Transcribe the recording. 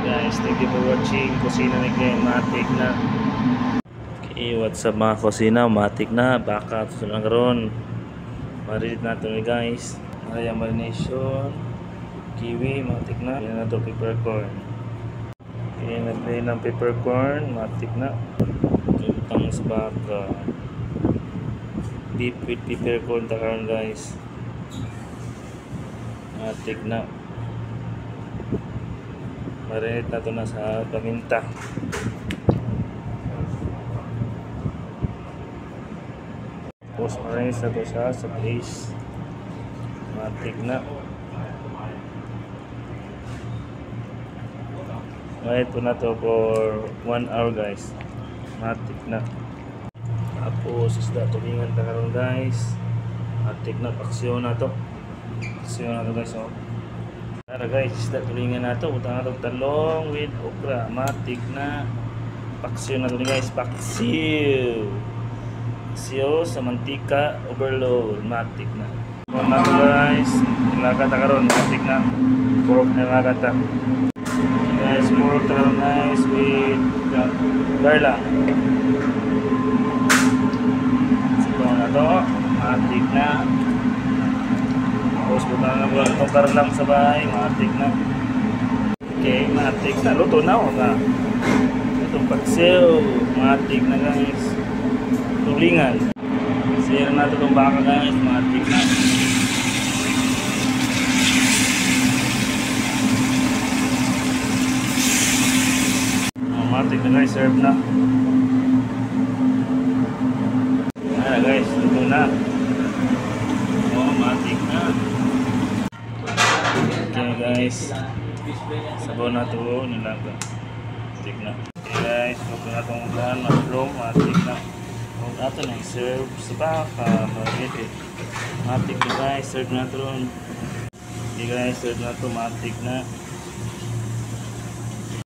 Guys, thank you for watching. Kusina ni Glenn, matik na. Okay, what's up mga kusina, matik na. Baka susunod karon. Marilit natin guys. Maya marination. Kiwi, matik na. Yan na ito, peppercorn. Okay, nag-play ng peppercorn, matik na. Utang sa baka. Beef with peppercorn takaroon guys. Matik na. Marinate na ito na sa paminta. Tapos marinate na ito sa place. Matik na. Marinate po na ito for 1 hour guys. Matik na. Tapos isda tulingan na karon guys. Matik na. Paksyon na ito. Paksyon na ito guys. Oh. Tara guys, isda tulingan na ito. Utang na ito talong with okra. Matik na. Paksiw na ito guys. Paksiw. Paksiw sa mantika. Overload. Matik na. Kung na ito guys. Nilagat na karon. Matik na. Pork nilagat na. Guys, pork na guys with garlic. Ito na ito. Matik na. Tapos buta na buwan itong karlang sabay, matik na. Okay, matik na. Luto na o na. Itong paksiw, matik na guys. Tulingan. Sira na ito itong baka guys, matik na. Matik na guys, serve na. Ayan guys, luto na. Matik na. Okay guys, sabaw na ito nilaga. Matik na. Okay guys, luto na itong ulan, mushroom, matik na. Huwag natin na i-serve sa baka, marinate. Matik na guys, serve na ito ron. Okay guys, serve na ito, matik na.